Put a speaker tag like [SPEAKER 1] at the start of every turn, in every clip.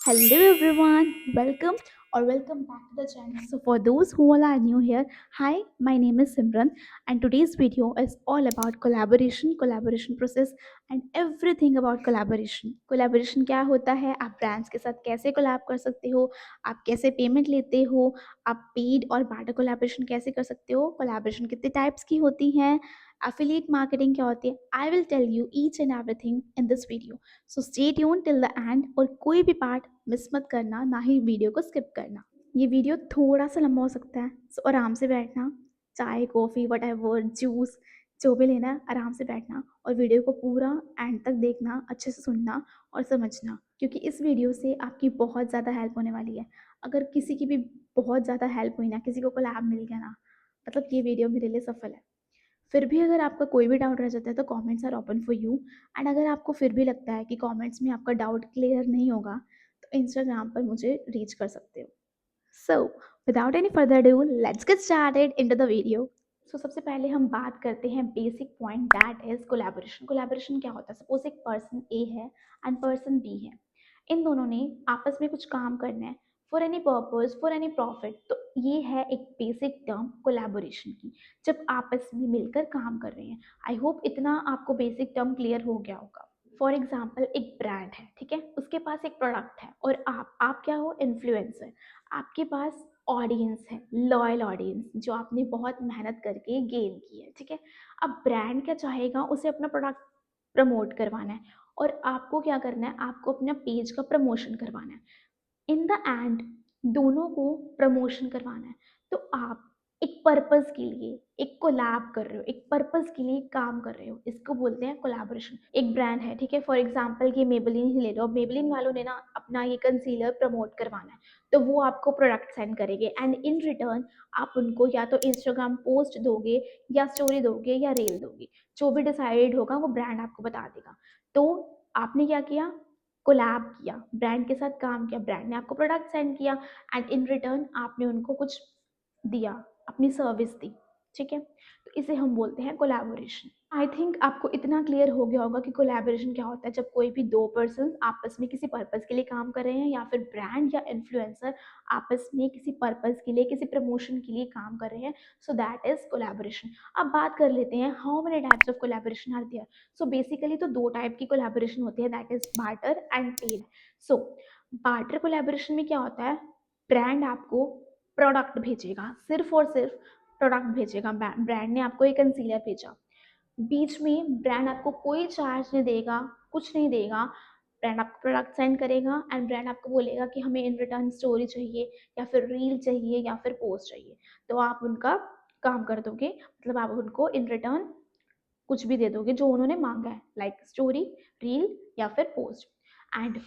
[SPEAKER 1] Hello everyone, welcome back to the channel. So for those who all are new here, hi, my name is Simran and today's video is all about collaboration process and everything about collaboration. Collaboration क्या होता है, आप brands के साथ कैसे collab कर सकते हो, आप कैसे पेमेंट लेते हो, आप पेड और बार्टर कोलैबोरेशन कैसे कर सकते हो, कोलैबोरेशन कितने टाइप्स की होती हैं, एफिलिएट मार्केटिंग क्या होती है. I will tell you each and everything in this video. So stay tune till the end और कोई भी पार्ट मिस मत करना, ना ही वीडियो को स्किप करना. ये वीडियो थोड़ा सा लंबा हो सकता है, सो आराम से बैठना, चाय कॉफ़ी वट एवर जूस जो भी लेना है आराम से बैठना और वीडियो को पूरा एंड तक देखना, अच्छे से सुनना और समझना, क्योंकि इस वीडियो से आपकी बहुत ज़्यादा हेल्प होने वाली है. अगर किसी की भी बहुत ज़्यादा हेल्प हुई ना, किसी को कोलैब मिल गया ना, मतलब ये वीडियो मेरे लिए सफल है. फिर भी अगर आपका कोई भी डाउट रह जाता है तो comments are open for you. And अगर आपको फिर भी लगता है कि कमेंट्स में आपका डाउट क्लियर नहीं होगा तो इंस्टाग्राम पर मुझे रीच कर सकते हो. So without any further do let's get started into the video. So सबसे पहले हम बात करते हैं basic point, that is collaboration. Collaboration क्या होता है? सपोज एक पर्सन ए है एंड पर्सन बी है. इन दोनों ने आपस में कुछ काम करना है for any purpose, for any profit. तो ये है एक बेसिक टर्म कोलैबोरेशन की, जब आपस में मिलकर काम कर रहे हैं. आई होप इतना आपको बेसिक टर्म क्लियर हो गया होगा. फॉर एग्जाम्पल एक ब्रांड है, ठीक है, उसके पास एक प्रोडक्ट है और आप क्या हो? इन्फ्लुएंसर. आपके पास ऑडियंस है, लॉयल ऑडियंस जो आपने बहुत मेहनत करके गेन की है, ठीक है. अब ब्रांड क्या चाहेगा? उसे अपना प्रोडक्ट प्रमोट करवाना है और आपको क्या करना है? आपको अपना पेज का प्रमोशन करवाना है. इन द एंड दोनों को प्रमोशन करवाना है. तो आप एक पर्पस के लिए एक कोलैब कर रहे हो, एक पर्पस के लिए काम कर रहे हो, इसको बोलते हैं कोलैबोरेशन. एक ब्रांड है, ठीक है, फॉर एग्जांपल ये मेबलिन ही ले लो. अब मेबलिन वालों ने ना अपना ये कंसीलर प्रमोट करवाना है, तो वो आपको प्रोडक्ट सेंड करेंगे एंड इन रिटर्न आप उनको या तो इंस्टाग्राम पोस्ट दोगे या स्टोरी दोगे या रील दोगे. जो भी डिसाइड होगा वो ब्रांड आपको बता देगा. तो आपने क्या किया? कोलैब किया, ब्रांड के साथ काम किया, ब्रांड ने आपको प्रोडक्ट सेंड किया एंड इन रिटर्न आपने उनको कुछ दिया, अपनी सर्विस दी, ठीक है. तो इसे हम बोलते हैं कोलैबोरेशन. आई थिंक आपको इतना क्लियर हो गया होगा कि कोलैबोरेशन क्या होता है. जब कोई भी दो पर्सन आपस में किसी पर्पस के लिए काम कर रहे हैं या फिर ब्रांड या इन्फ्लुएंसर आपस में किसी पर्पस के लिए, किसी प्रमोशन के लिए काम कर रहे हैं, सो दैट इज कोलैबोरेशन. अब बात कर लेते हैं how many types of collaboration are there. So basically तो दो टाइप की कोलैबोरेशन होती है, that is barter and paid. So barter collaboration में क्या होता है? ब्रांड आपको प्रोडक्ट भेजेगा, सिर्फ और सिर्फ प्रोडक्ट भेजेगा. ब्रांड ने आपको एक कंसीलर भेजा, बीच में ब्रांड आपको कोई चार्ज नहीं देगा, कुछ नहीं देगा. ब्रांड आपको प्रोडक्ट सेंड करेगा एंड ब्रांड आपको बोलेगा कि हमें इन रिटर्न स्टोरी चाहिए या फिर रील चाहिए या फिर पोस्ट चाहिए. तो आप उनका काम कर दोगे, मतलब आप उनको इन रिटर्न कुछ भी दे दोगे जो उन्होंने मांगा है, लाइक स्टोरी, रील या फिर पोस्ट. एंड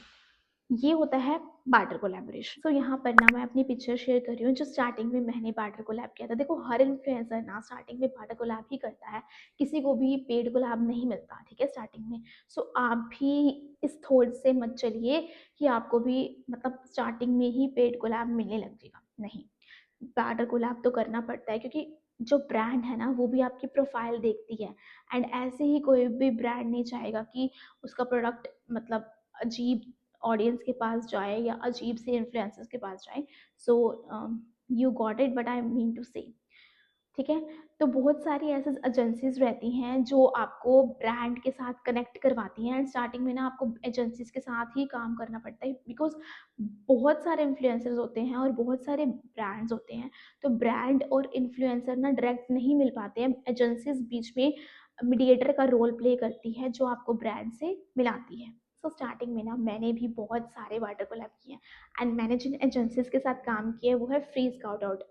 [SPEAKER 1] ये होता है बार्टर कोलैबोरेशन. सो यहाँ पर ना मैं अपनी पिक्चर शेयर कर रही हूँ जो स्टार्टिंग में मैंने बार्टर कोलैब किया था. देखो हर इन्फ्लुएंसर ना स्टार्टिंग में बार्टर कोलैब ही करता है, किसी को भी पेड कोलैब नहीं मिलता, ठीक है, स्टार्टिंग में. सो आप भी इस थॉट से मत चलिए कि आपको भी मतलब स्टार्टिंग में ही पेड कोलैब मिलने लग जाएगा. नहीं, बार्टर कोलैब तो करना पड़ता है, क्योंकि जो ब्रांड है ना वो भी आपकी प्रोफाइल देखती है. एंड ऐसे ही कोई भी ब्रांड नहीं चाहेगा कि उसका प्रोडक्ट मतलब अजीब ऑडियंस के पास जाए या अजीब से इन्फ्लुएंसर्स के पास जाए. So you got it but I mean to say, ठीक है. तो बहुत सारी ऐसी एजेंसीज रहती हैं जो आपको ब्रांड के साथ कनेक्ट करवाती हैं एंड स्टार्टिंग में ना आपको एजेंसीज के साथ ही काम करना पड़ता है, बिकॉज बहुत सारे इन्फ्लुएंसर्स होते हैं और बहुत सारे ब्रांड्स होते हैं. तो ब्रांड और इन्फ्लुएंसर ना डायरेक्ट नहीं मिल पाते हैं, एजेंसीज बीच में मीडिएटर का रोल प्ले करती है जो आपको ब्रांड से मिलाती है. सो स्टार्टिंग में ना मैंने भी बहुत सारे वाटर कोलैब किए हैं एंड मैंने जिन एजेंसीज के साथ काम किया है वो है free scout out.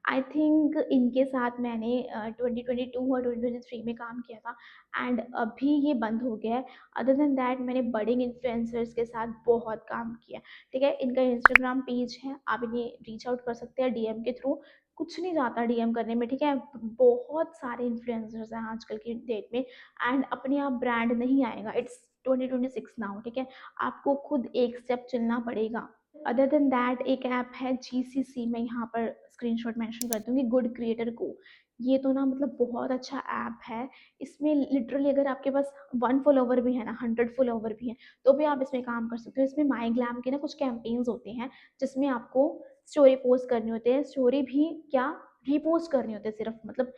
[SPEAKER 1] I think इनके साथ मैंने 2022 और 2023 में काम किया था एंड अभी ये बंद हो गया है. अदर देन दैट मैंने बडिंग इन्फ्लुएंसर्स के साथ बहुत काम किया, ठीक है. इनका इंस्टाग्राम पेज है, आप इन्हें रीच आउट कर सकते हैं डीएम के थ्रू. कुछ नहीं जाता डीएम करने में, ठीक है. बहुत सारे इन्फ्लुएंसर्स हैं आजकल की डेट में एंड अपने आप ब्रांड नहीं आएगा. इट्स 2026 नाउ, ठीक है. आपको खुद एक स्टेप चलना पड़ेगा. अदर देन दैट एक ऐप है जीसीसी, मैं यहाँ पर स्क्रीनशॉट मेंशन कर दूंगी, गुड क्रिएटर को. ये तो ना मतलब बहुत अच्छा ऐप है। इसमें लिटरली अगर आपके पास 1 फॉलोवर भी है ना, 100 फॉलोवर भी हैं, तो भी आप इसमें काम कर सकते हो। इसमें माई ग्लैम के ना कुछ कैंपेन्स होते हैं, जिसमें आपको स्टोरी पोस्ट करनी होती है। स्टोरी भी क्या, रीपोस्ट करने होते हैं सिर्फ। मतलब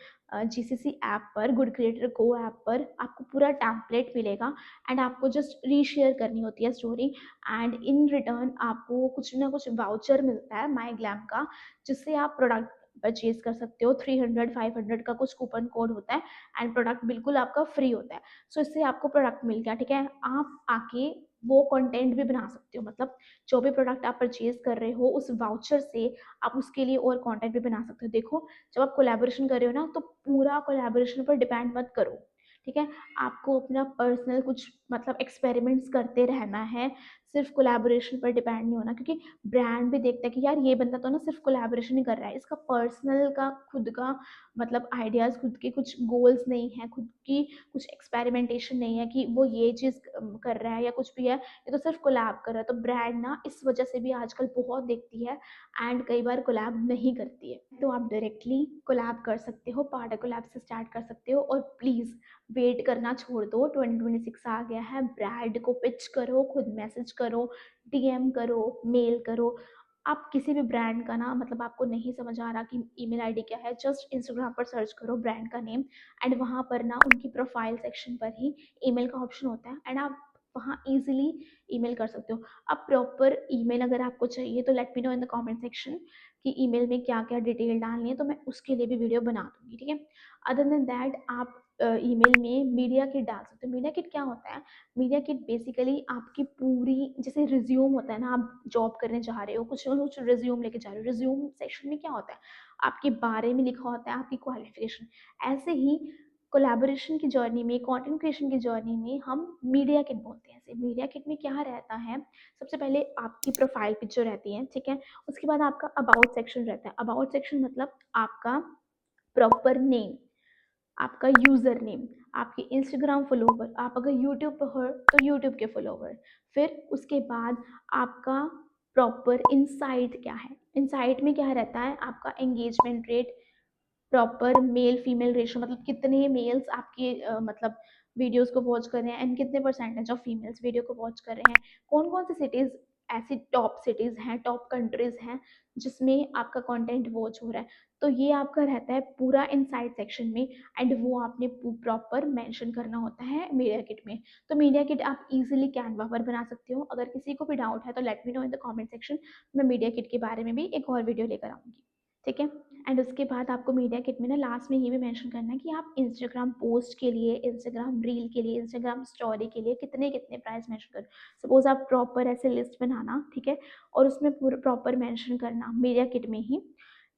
[SPEAKER 1] जीसीसी ऐप पर, गुड क्रिएटर गो ऐप पर आपको पूरा टेम्पलेट मिलेगा एंड आपको जस्ट रीशेयर करनी होती है स्टोरी, एंड इन रिटर्न आपको कुछ ना कुछ वाउचर मिलता है माई ग्लैम का, जिससे आप प्रोडक्ट परचेज कर सकते हो। 300 500 का कुछ कूपन कोड होता है एंड प्रोडक्ट बिल्कुल आपका फ्री होता है। सो इससे आपको प्रोडक्ट मिल गया, ठीक है। आप आके वो कंटेंट भी बना सकते हो। मतलब जो भी प्रोडक्ट आप परचेज कर रहे हो, उस वाउचर से आप उसके लिए और कंटेंट भी बना सकते हो। देखो, जब आप कोलैबोरेशन कर रहे हो ना, तो पूरा कोलैबोरेशन पर डिपेंड मत करो, ठीक है। आपको अपना पर्सनल कुछ मतलब एक्सपेरिमेंट्स करते रहना है, सिर्फ कोलैबोरेशन पर डिपेंड नहीं होना, क्योंकि ब्रांड भी देखता है कि यार ये बंदा तो ना सिर्फ कोलैबोरेशन ही कर रहा है, इसका पर्सनल का खुद का मतलब आइडियाज़, खुद के कुछ गोल्स नहीं है, खुद की कुछ एक्सपेरिमेंटेशन नहीं है कि वो ये चीज़ कर रहा है या कुछ भी है, ये तो सिर्फ कोलैब कर रहा है। तो ब्रांड ना इस वजह से भी आजकल बहुत देखती है एंड कई बार कोलैब नहीं करती है। तो आप डायरेक्टली कोलैब कर सकते हो, पार्टनर कोलैब से स्टार्ट कर सकते हो। और प्लीज़ वेट करना छोड़ दो, 2026 आ गया है, ब्रांड को पिच करो, खुद मैसेज करो, डीएम करो, मेल करो। आप किसी भी ब्रांड का ना मतलब आपको नहीं समझ आ रहा कि ईमेल आईडी क्या है, जस्ट इंस्टाग्राम पर सर्च करो ब्रांड का नेम, एंड वहाँ पर ना उनकी प्रोफाइल सेक्शन पर ही ईमेल का ऑप्शन होता है एंड आप वहाँ इजीली ईमेल कर सकते हो। अब प्रॉपर ईमेल अगर आपको चाहिए तो let me know in the comment section कि ईमेल में क्या क्या डिटेल डालनी है, तो मैं उसके लिए भी वीडियो बना दूंगी, ठीक है। अदर देन दैट आप ईमेल में मीडिया किट डाल सकते हो। मीडिया किट क्या होता है? मीडिया किट बेसिकली आपकी पूरी, जैसे रिज्यूम होता है ना, आप जॉब करने जा रहे हो, कुछ ना कुछ रिज्यूम लेके जा रहे हो, रिज्यूम सेक्शन में क्या होता है, आपके बारे में लिखा होता है, आपकी क्वालिफिकेशन। ऐसे ही कोलैबोरेशन की जर्नी में, कंटेंट क्रिएशन की जर्नी में हम मीडिया किट बोलते हैं। ऐसे मीडिया किट में क्या रहता है, सबसे पहले आपकी प्रोफाइल पिक्चर रहती है, ठीक है। उसके बाद आपका अबाउट सेक्शन रहता है। अबाउट सेक्शन मतलब आपका प्रॉपर नेम, आपका यूज़र नेम, आपके इंस्टाग्राम फॉलोवर, आप अगर यूट्यूब पर हो तो यूट्यूब के फॉलोवर। फिर उसके बाद आपका प्रॉपर इनसाइट क्या है, इनसाइट में क्या रहता है, आपका engagement rate, proper male female ratio, मतलब कितने मेल्स आपके मतलब वीडियोस को वॉच कर रहे हैं एंड कितने परसेंटेज ऑफ फीमेल्स वीडियो को वॉच कर रहे हैं। कौन कौन सी सिटीज़ ऐसी टॉप सिटीज़ हैं, टॉप कंट्रीज़ हैं जिसमें आपका कंटेंट वॉच हो रहा है। तो ये आपका रहता है पूरा इनसाइड सेक्शन में, एंड वो आपने प्रॉपर मेंशन करना होता है मीडिया किट में। तो मीडिया किट आप इजीली कैनवा पर बना सकते हो। अगर किसी को भी डाउट है तो let me know in the comment section, मैं मीडिया किट के बारे में भी एक और वीडियो लेकर आऊँगी, ठीक है। एंड उसके बाद आपको मीडिया किट में ना लास्ट में ये भी मेंशन करना है कि आप इंस्टाग्राम पोस्ट के लिए, इंस्टाग्राम रील के लिए, इंस्टाग्राम स्टोरी के लिए कितने कितने प्राइस मेंशन करो। सपोज आप प्रॉपर ऐसे लिस्ट बनाना, ठीक है, और उसमें पूरा प्रॉपर मेंशन करना मीडिया किट में ही,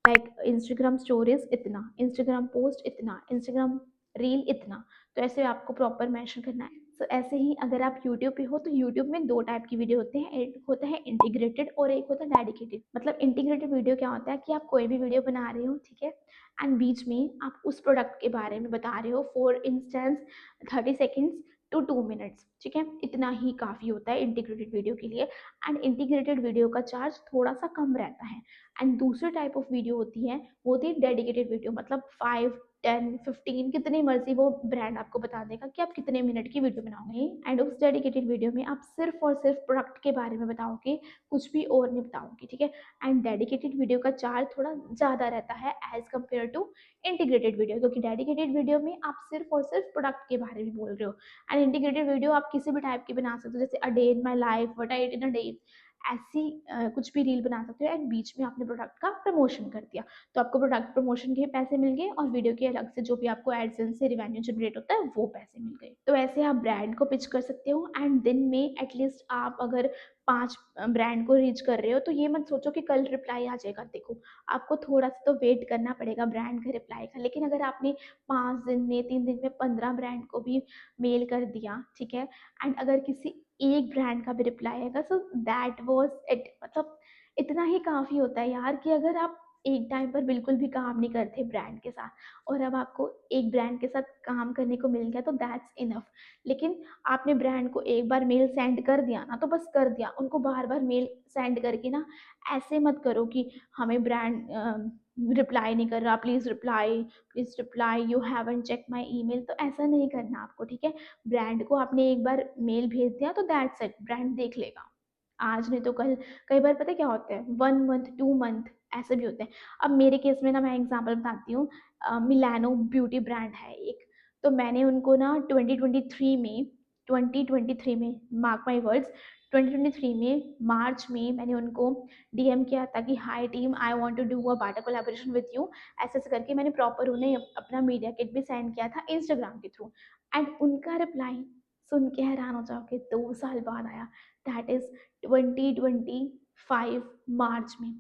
[SPEAKER 1] लाइक इंस्टाग्राम स्टोरीज इतना, इंस्टाग्राम पोस्ट इतना, इंस्टाग्राम रील इतना। तो ऐसे आपको प्रॉपर मेंशन करना है। तो ऐसे ही अगर आप यूट्यूब पे हो तो यूट्यूब में दो टाइप की वीडियो होते हैं, एक होता है इंटीग्रेटेड और एक होता है डेडिकेटेड। मतलब इंटीग्रेटेड वीडियो क्या होता है कि आप कोई भी वीडियो बना रहे हो, ठीक है, एंड बीच में आप उस प्रोडक्ट के बारे में बता रहे हो, for instance 30 seconds to 2 minutes, ठीक है, इतना ही काफ़ी होता है इंटीग्रेटेड वीडियो के लिए। एंड इंटीग्रेटेड वीडियो का चार्ज थोड़ा सा कम रहता है। एंड दूसरी टाइप ऑफ वीडियो होती है, वो होती है डेडिकेटेड वीडियो, मतलब 5 10 15 कितनी मर्जी वो ब्रांड आपको बता देगा कि आप कितने मिनट की वीडियो बनाओगे। एंड उस डेडिकेटेड वीडियो में आप सिर्फ और सिर्फ प्रोडक्ट के बारे में बताओगे, कुछ भी और नहीं बताओगे, ठीक है। एंड डेडिकेटेड वीडियो का चार्ज थोड़ा ज़्यादा रहता है as compare to integrated video, क्योंकि डेडिकेटेड वीडियो में आप सिर्फ और सिर्फ प्रोडक्ट के बारे में बोल रहे हो। एंड इंटीग्रेटेड वीडियो आप किसी भी टाइप की बना सकते हो, जैसे a day in my life, what I ate in a day, ऐसी कुछ भी रील बना सकते हो एंड बीच में आपने प्रोडक्ट का प्रमोशन कर दिया, तो आपको प्रोडक्ट प्रमोशन के पैसे मिल गए और वीडियो के अलग से जो भी आपको एडसेंस से रिवेन्यू जनरेट होता है वो पैसे मिल गए। तो ऐसे आप ब्रांड को पिच कर सकते हो एंड दिन में एटलीस्ट आप अगर 5 ब्रांड को रीच कर रहे हो तो ये मत सोचो कि कल रिप्लाई आ जाएगा। देखो, आपको थोड़ा सा तो वेट करना पड़ेगा ब्रांड के रिप्लाई का, लेकिन अगर आपने 5 दिन में, 3 दिन में 15 ब्रांड को भी मेल कर दिया, ठीक है, एंड अगर किसी एक ब्रांड का भी रिप्लाई आएगा, सो दैट वाज इट। मतलब इतना ही काफ़ी होता है यार, कि अगर आप एक टाइम पर बिल्कुल भी काम नहीं करते ब्रांड के साथ और अब आपको एक ब्रांड के साथ काम करने को मिल गया तो दैट्स इनफ। लेकिन आपने ब्रांड को एक बार मेल सेंड कर दिया ना तो बस कर दिया, उनको बार बार मेल सेंड करके ना ऐसे मत करो कि हमें ब्रांड रिप्लाई नहीं कर रहा, please reply, you haven't check my email. तो ऐसा नहीं करना आपको, ठीक है। ब्रांड को आपने एक बार मेल भेज दिया तो दैट्स इट, ब्रांड देख लेगा, आज नहीं तो कल। कई बार पता है क्या होता है, 1 मंथ 2 मंथ ऐसे भी होते हैं। अब मेरे केस में ना, मैं एग्जांपल बताती हूँ। मिलानो ब्यूटी ब्रांड है एक, तो मैंने उनको ना 2023 में, मार्क माई वर्ड्स, 2023 में मार्च में मैंने उनको डीएम किया था कि hi team, I want to do a barter collaboration with you. ऐसे ऐसे करके मैंने प्रॉपर उन्हें अपना मीडिया किट भी सेंड किया था इंस्टाग्राम के थ्रू। एंड उनका रिप्लाई सुन के हैरान हो जाओगे, 2 साल बाद आया। दैट इज 2025 मार्च में।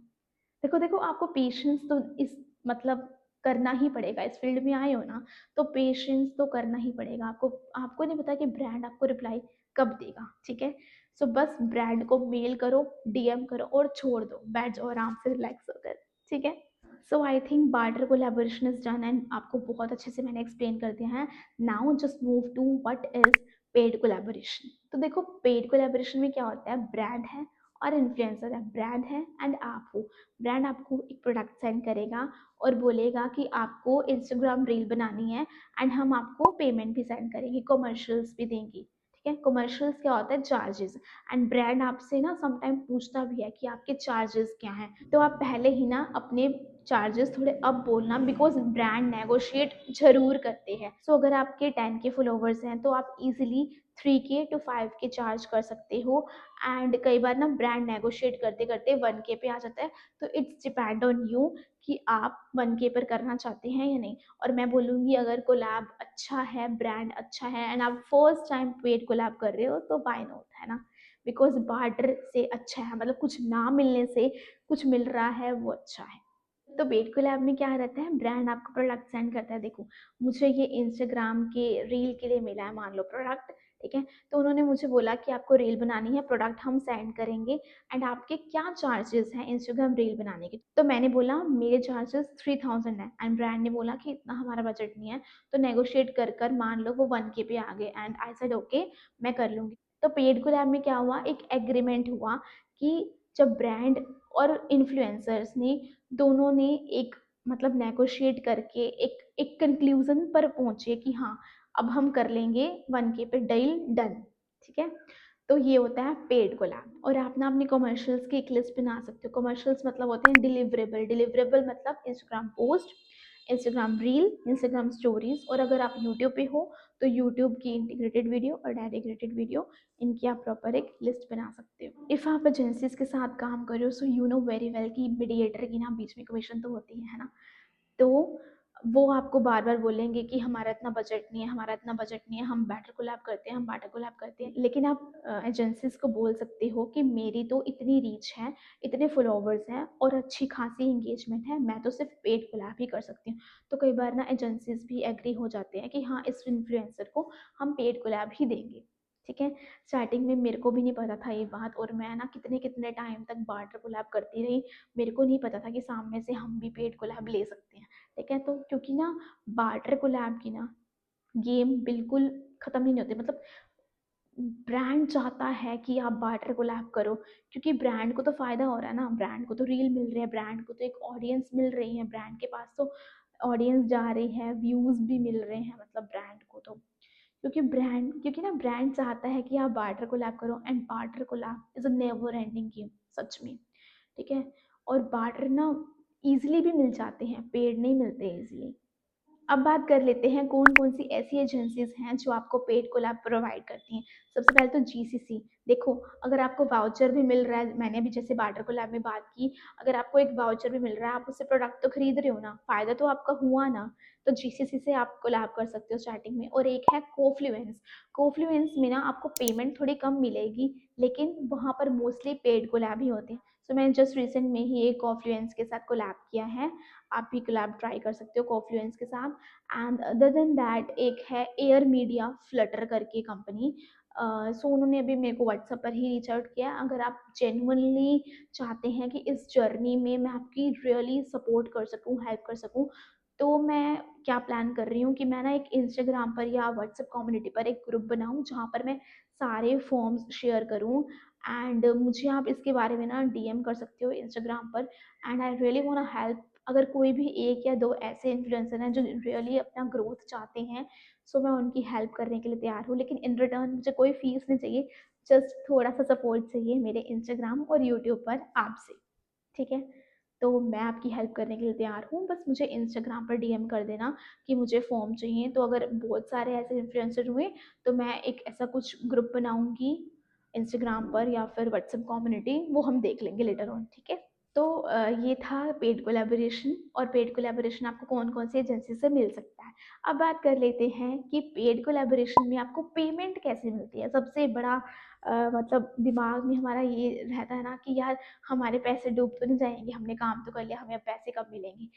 [SPEAKER 1] देखो देखो, आपको पेशेंस तो इस मतलब करना ही पड़ेगा, इस फील्ड में आए हो ना, तो पेशेंस तो करना ही पड़ेगा आपको। आपको नहीं पता कि ब्रांड आपको रिप्लाई कब देगा, ठीक है। सो बस ब्रांड को मेल करो, डीएम करो और छोड़ दो, बैठ जाओ आराम से रिलैक्स होकर, ठीक है। So I think barter collaboration is done and आपको बहुत अच्छे से मैंने एक्सप्लेन कर दिया है। Now just move to what is paid collaboration. तो देखो, पेड कोलैबोरेशन में क्या होता है, ब्रांड है और इन्फ्लुएंसर है, ब्रांड है एंड आप हो। ब्रांड आपको एक प्रोडक्ट सेंड करेगा और बोलेगा कि आपको इंस्टाग्राम रील बनानी है, एंड हम आपको पेमेंट भी सेंड करेंगे, कमर्शियल्स भी देंगी, ठीक है। कमर्शियल्स क्या होता है, चार्जेस। एंड ब्रांड आपसे ना समटाइम पूछता भी है कि आपके चार्जेस क्या हैं, तो आप पहले ही ना अपने चार्जेस थोड़े अप बोलना, बिकॉज ब्रांड नेगोशिएट जरूर करते हैं। सो अगर आपके 10K फॉलोवर्स हैं तो आप easily 3K to 5K charge कर सकते हो। एंड कई बार ना ब्रांड नेगोशिएट करते करते 1K पे आ जाता है। तो इट्स डिपेंड ऑन यू कि आप 1K पर करना चाहते हैं या नहीं। और मैं बोलूँगी, अगर कोलैब अच्छा है, ब्रांड अच्छा है एंड आप फर्स्ट टाइम पेड कोलैब कर रहे हो, तो बाय नोट, है ना। बिकॉज बार्टर से अच्छा है, मतलब कुछ ना मिलने से कुछ मिल रहा है, वो अच्छा है। तो पेड कोलैब में क्या रहता है, ब्रांड आपको प्रोडक्ट सेंड करता है। देखो, मुझे ये इंस्टाग्राम के रील के लिए मिला है, मान लो प्रोडक्ट, ठीक है। तो उन्होंने मुझे बोला कि आपको रील बनानी है, प्रोडक्ट हम सेंड करेंगे, एंड आपके क्या चार्जेस हैं इंस्टाग्राम रील बनाने के। तो मैंने बोला मेरे चार्जेस 3000 है, एंड ब्रांड ने बोला कि इतना हमारा बजट नहीं है। तो नेगोशिएट कर कर मान लो वो 1K पे आ गए, एंड आई सेड ओके, मैं कर लूँगी। तो पेड कोलैब में क्या हुआ, एक एग्रीमेंट हुआ कि जब ब्रांड और इन्फ्लुएंसर्स ने दोनों ने एक मतलब नेगोशिएट करके एक एक कंक्लूजन पर पहुंचे कि हाँ, अब हम कर लेंगे 1K पे, डील डन, ठीक है। तो ये होता है पेड कोलैब। और आप ना अपनी कमर्शियल्स की एक लिस्ट बना सकते हो। कमर्शियल्स मतलब होते हैं डिलीवरेबल, डिलीवरेबल मतलब Instagram post, Instagram reel, Instagram stories. और अगर आप यूट्यूब पे हो तो यूट्यूब की इंटीग्रेटेड वीडियो और डायरेक्टेड वीडियो, इनकी आप प्रॉपर एक लिस्ट बना सकते हो। इफ़ आप एजेंसीज के साथ काम कर रहे हो, so you know very well कि मीडिएटर की ना बीच में कमीशन तो होती है ना। तो वो आपको बार बार बोलेंगे कि हमारा इतना बजट नहीं है, हमारा इतना बजट नहीं है, हम बेटर कोलैब करते हैं, हम बेटर कोलैब करते हैं। लेकिन आप एजेंसीज को बोल सकते हो कि मेरी तो इतनी रीच है, इतने फॉलोवर्स हैं और अच्छी खासी इंगेजमेंट है, मैं तो सिर्फ पेड कोलैब ही कर सकती हूँ। तो कई बार ना एजेंसीज भी एग्री हो जाते हैं कि हाँ, इस इन्फ्लुएंसर को हम पेड कोलैब ही देंगे, ठीक है। स्टार्टिंग में मेरे को भी नहीं पता था ये बात, और मैं ना कितने कितने टाइम तक बार्टर कोलैब करती रही। मेरे को नहीं पता था कि सामने से हम भी पेड कोलैब ले सकते हैं, ठीक है। तो क्योंकि ना बार्टर कोलैब की ना गेम बिल्कुल खत्म ही नहीं होती, मतलब ब्रांड चाहता है कि आप बार्टर कोलैब करो, क्योंकि ब्रांड को तो फायदा हो रहा है ना, ब्रांड को तो रील मिल रही है, ब्रांड को तो एक ऑडियंस मिल रही है, ब्रांड के पास तो ऑडियंस जा रही है, व्यूज भी मिल रहे हैं, मतलब ब्रांड को तो। क्योंकि ना ब्रांड चाहता है कि आप बार्टर कोलैब करो, and barter collab is a never ending game, सच में, ठीक है। और बार्टर ना इजीली भी मिल जाते हैं, पेड नहीं मिलते इजीली। अब बात कर लेते हैं कौन कौन सी ऐसी एजेंसीज हैं जो आपको पेड कोलैब प्रोवाइड करती हैं। सबसे पहले तो जीसीसी। देखो, अगर आपको वाउचर भी मिल रहा है, मैंने भी जैसे बार्टर कोलैब में बात की, अगर आपको एक वाउचर भी मिल रहा है, आप उससे प्रोडक्ट तो खरीद रहे हो ना, फायदा तो आपका हुआ ना। तो जीसीसी से आप कोलैब कर सकते हो स्टार्टिंग में। और एक है कोफ्लुएंस। कोफ्लुएंस में ना आपको पेमेंट थोड़ी कम मिलेगी, लेकिन वहाँ पर मोस्टली पेड कोलैब ही होते हैं। सो मैंने जस्ट रिसेंट में ही एक कोफ्लुएंस के साथ कोलैब किया है। आप भी कोलैब ट्राई कर सकते हो कोफ्लुएंस के साथ। एंड अदर देन दैट एक है एयर मीडिया फ्लटर करके कंपनी। सो उन्होंने अभी मेरे को व्हाट्सएप पर ही रीच आउट किया। अगर आप जेन्युइनली चाहते हैं कि इस जर्नी में मैं आपकी रियली सपोर्ट कर सकूं, हेल्प कर सकूं, तो मैं क्या प्लान कर रही हूँ कि मैं ना एक इंस्टाग्राम पर या व्हाट्सएप कम्युनिटी पर एक ग्रुप बनाऊँ जहाँ पर मैं सारे फॉर्म्स शेयर करूँ। एंड मुझे आप इसके बारे में ना डीएम कर सकते हो इंस्टाग्राम पर। And I really want help अगर कोई भी एक या दो ऐसे इन्फ्लुएंसर हैं जो रियली अपना ग्रोथ चाहते हैं, सो मैं उनकी हेल्प करने के लिए तैयार हूँ, लेकिन इन रिटर्न मुझे कोई फीस नहीं चाहिए, जस्ट थोड़ा सा सपोर्ट चाहिए मेरे इंस्टाग्राम और यूट्यूब पर आपसे। ठीक है? तो मैं आपकी हेल्प करने के लिए तैयार हूँ, बस मुझे इंस्टाग्राम पर डीएम कर देना कि मुझे फॉर्म चाहिए। तो अगर बहुत सारे ऐसे इन्फ्लुएंसर हुए तो मैं एक ऐसा कुछ ग्रुप बनाऊंगी इंस्टाग्राम पर या फिर व्हाट्सएप कम्युनिटी, वो हम देख लेंगे लेटर ऑन। ठीक है? तो ये था पेड कोलैबोरेशन। और पेड कोलैबोरेशन आपको कौन कौन सी एजेंसी से मिल सकता है। अब बात कर लेते हैं कि पेड कोलैबोरेशन में आपको पेमेंट कैसे मिलती है। सबसे बड़ा मतलब दिमाग में हमारा ये रहता है ना कि यार हमारे पैसे डूब तो नहीं जाएंगे, हमने काम तो कर लिया, हमें अब पैसे कब मिलेंगे।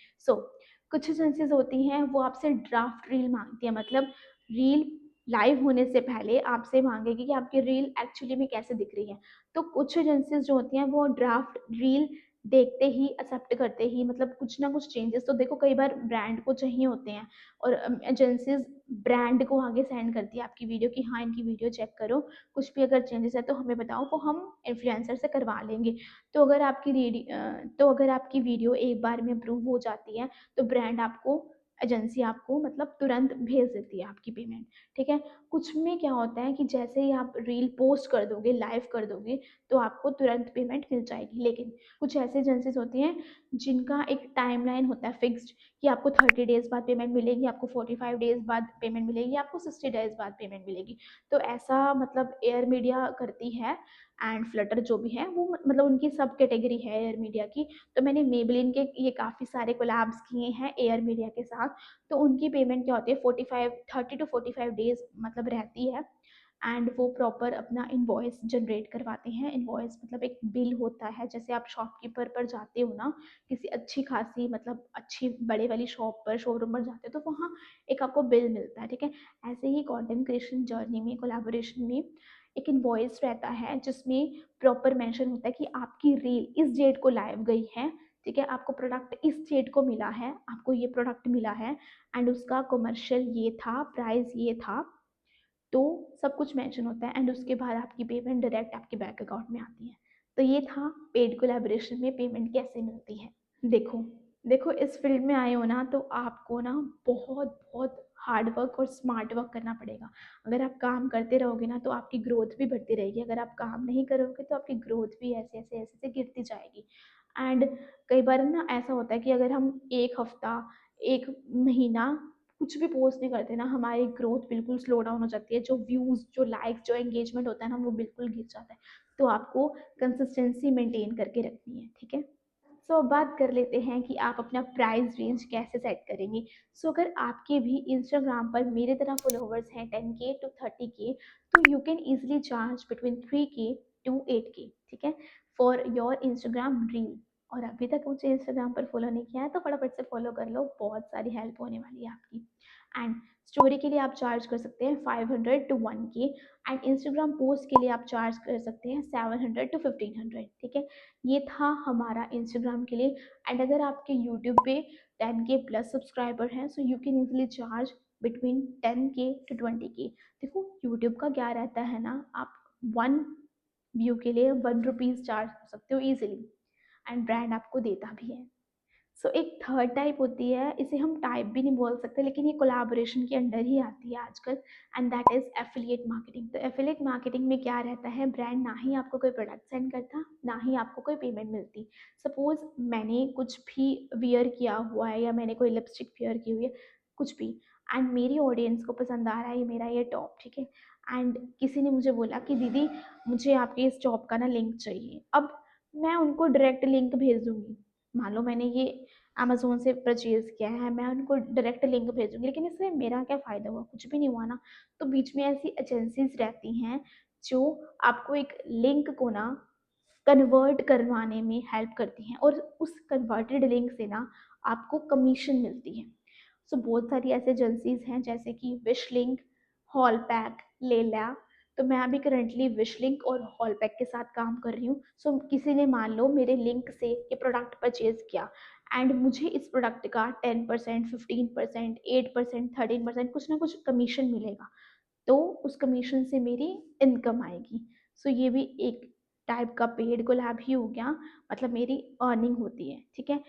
[SPEAKER 1] कुछ एजेंसीज होती हैं वो आपसे ड्राफ्ट रील मांगती है, मतलब रील लाइव होने से पहले आपसे मांगेगी कि आपकी रील एक्चुअली में कैसे दिख रही है। तो कुछ एजेंसीज जो होती हैं वो ड्राफ्ट रील देखते ही एक्सेप्ट करते ही, मतलब कुछ ना कुछ चेंजेस तो देखो कई बार ब्रांड को चाहिए होते हैं, और एजेंसीज ब्रांड को आगे सेंड करती है आपकी वीडियो कि हाँ इनकी वीडियो चेक करो, कुछ भी अगर चेंजेस है तो हमें बताओ, वो हम इन्फ्लुएंसर से करवा लेंगे। तो अगर आपकी वीडियो एक बार में अप्रूव हो जाती है तो ब्रांड आपको, एजेंसी आपको मतलब तुरंत भेज देती है आपकी पेमेंट। ठीक है? कुछ में क्या होता है कि जैसे ही आप रील पोस्ट कर दोगे, लाइव कर दोगे, तो आपको तुरंत पेमेंट मिल जाएगी। लेकिन कुछ ऐसे एजेंसीज होती हैं जिनका एक टाइमलाइन होता है फिक्स्ड, कि आपको 30 डेज बाद पेमेंट मिलेगी, आपको 45 डेज बाद पेमेंट मिलेगी, आपको 60 डेज बाद पेमेंट मिलेगी। तो ऐसा मतलब एयर मीडिया करती है, एंड फ्लटर जो भी है वो मतलब उनकी सब कैटेगरी है एयर मीडिया की। तो मैंने मेबलिन के ये काफ़ी सारे कोलैब्स किए हैं एयर मीडिया के साथ। तो उनकी पेमेंट क्या होती है, 30 to 45 डेज मतलब रहती है। एंड वो प्रॉपर अपना इनवॉइस जनरेट करवाते हैं। इनवॉइस मतलब एक बिल होता है, जैसे आप शॉपकीपर पर जाते हो ना, किसी अच्छी खासी मतलब अच्छी बड़े वाली शॉप पर, शोरूम पर जाते हो तो वहाँ एक आपको बिल मिलता है। ठीक है? ऐसे ही कंटेंट क्रिएशन जर्नी में, कोलैबोरेशन में एक इनवॉइस रहता है जिसमें प्रॉपर मेंशन होता है कि आपकी रील इस डेट को लाइव गई है। ठीक है? आपको प्रोडक्ट इस डेट को मिला है, आपको ये प्रोडक्ट मिला है, एंड उसका कमर्शियल ये था, प्राइस ये था। तो सब कुछ मेंशन होता है, एंड उसके बाद आपकी पेमेंट डायरेक्ट आपके बैंक अकाउंट में आती है। तो ये था पेड कोलैबोरेशन में पेमेंट कैसे मिलती है। देखो देखो इस फील्ड में आए हो ना तो आपको ना बहुत बहुत हार्ड वर्क और स्मार्ट वर्क करना पड़ेगा। अगर आप काम करते रहोगे ना तो आपकी ग्रोथ भी बढ़ती रहेगी, अगर आप काम नहीं करोगे तो आपकी ग्रोथ भी ऐसे ऐसे ऐसे से गिरती जाएगी। एंड कई बार ना ऐसा होता है कि अगर हम एक हफ्ता, एक महीना कुछ भी पोस्ट नहीं करते ना, हमारी ग्रोथ बिल्कुल स्लो डाउन हो जाती है, जो व्यूज़, जो लाइक्स, जो एंगेजमेंट होता है ना वो बिल्कुल गिर जाता है। तो आपको कंसिस्टेंसी मेंटेन करके रखनी है। ठीक है? अब बात कर लेते हैं कि आप अपना प्राइस रेंज कैसे सेट करेंगे। अगर आपके भी इंस्टाग्राम पर मेरे तरह फॉलोवर्स हैं 10K to 30K, तो you can easily charge between 3K to 8K। ठीक है? For your Instagram reel. और अभी तक मुझे इंस्टाग्राम पर फॉलो नहीं किया है तो फटाफट से फॉलो कर लो, बहुत सारी हेल्प होने वाली है आपकी। एंड स्टोरी के लिए आप चार्ज कर सकते हैं 500 to 1K, and Instagram post के लिए आप चार्ज कर सकते हैं 700 to 1500। ठीक है? ये था हमारा इंस्टाग्राम के लिए। एंड अगर आपके यूट्यूब पे 10K प्लस सब्सक्राइबर हैं, so you can easily charge between 10K to 20K। देखो यूट्यूब का क्या रहता है ना, आप 1 व्यू के लिए 1 रुपीज़ चार्ज कर सकते हो ईजिली, एंड ब्रांड आपको देता भी है। एक थर्ड टाइप होती है, इसे हम टाइप भी नहीं बोल सकते, लेकिन ये कोलैबोरेशन के अंडर ही आती है आजकल, and that is affiliate marketing. तो एफिलिएट मार्केटिंग में क्या रहता है, ब्रांड ना ही आपको कोई प्रोडक्ट सेंड करता, ना ही आपको कोई पेमेंट मिलती। सपोज मैंने कुछ भी वियर किया हुआ है, या मैंने कोई लिपस्टिक वियर की हुई है, कुछ भी, एंड मेरी ऑडियंस को पसंद आ रहा है ये मेरा ये टॉप। ठीक है? एंड किसी ने मुझे बोला कि दीदी मुझे आपके इस टॉप का ना लिंक चाहिए। अब मैं उनको डायरेक्ट लिंक भेज दूंगी, मान लो मैंने ये अमेज़ोन से परचेज़ किया है, मैं उनको डायरेक्ट लिंक भेजूँगी, लेकिन इससे मेरा क्या फ़ायदा हुआ? कुछ भी नहीं हुआ ना। तो बीच में ऐसी एजेंसीज़ रहती हैं जो आपको एक लिंक को ना कन्वर्ट करवाने में हेल्प करती हैं, और उस कन्वर्टेड लिंक से ना आपको कमीशन मिलती है। बहुत सारी ऐसी एजेंसीज़ हैं जैसे कि विश लिंक, हॉल पैक, लेला। तो मैं अभी करंटली विश लिंक और हॉल पैक के साथ काम कर रही हूँ। किसी ने मान लो मेरे लिंक से ये प्रोडक्ट परचेज किया, एंड मुझे इस प्रोडक्ट का 10%, 15%, 8%, 13% कुछ ना कुछ कमीशन मिलेगा। तो उस कमीशन से मेरी इनकम आएगी। ये भी एक टाइप का पेड कोलैब ही हो गया, मतलब मेरी अर्निंग होती है। ठीक है?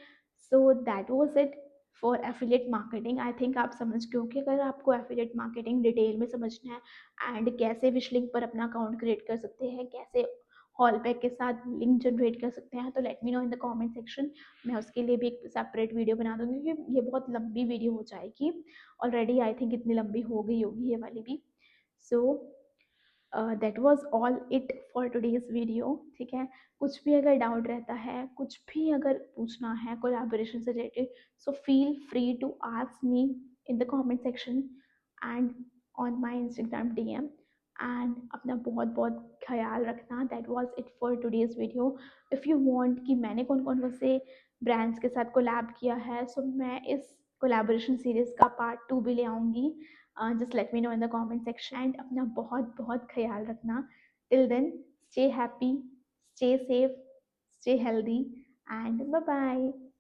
[SPEAKER 1] So that was it for affiliate marketing. I think आप समझ गए हो कि अगर आपको एफिलिएट मार्केटिंग डिटेल में समझना है एंड कैसे विश लिंक पर अपना अकाउंट क्रिएट कर सकते हैं, कैसे हॉल पैक के साथ लिंक जनरेट कर सकते हैं, तो let me know in the comment section. मैं उसके लिए भी एक सेपरेट वीडियो बना दूंगी क्योंकि ये बहुत लंबी वीडियो हो जाएगी। ऑलरेडी आई थिंक इतनी लंबी हो गई होगी ये वाली भी। So that was all it for today's video. ठीक है, कुछ भी अगर डाउट रहता है, कुछ भी अगर पूछना है कोलैबोरेशन से related, so feel free to ask me in the comment section and on my Instagram DM. एंड अपना बहुत बहुत ख्याल रखना। That was it for today's video. If you want कि मैंने कौन कौन से ब्रांड्स के साथ कोलैब किया है, सो मैं इस कोलैबोरेशन सीरीज़ का पार्ट 2 भी ले आऊँगी। Just let me know in the comment section and अपना बहुत बहुत ख्याल रखना। Till then, stay happy, stay safe, stay healthy, and bye bye.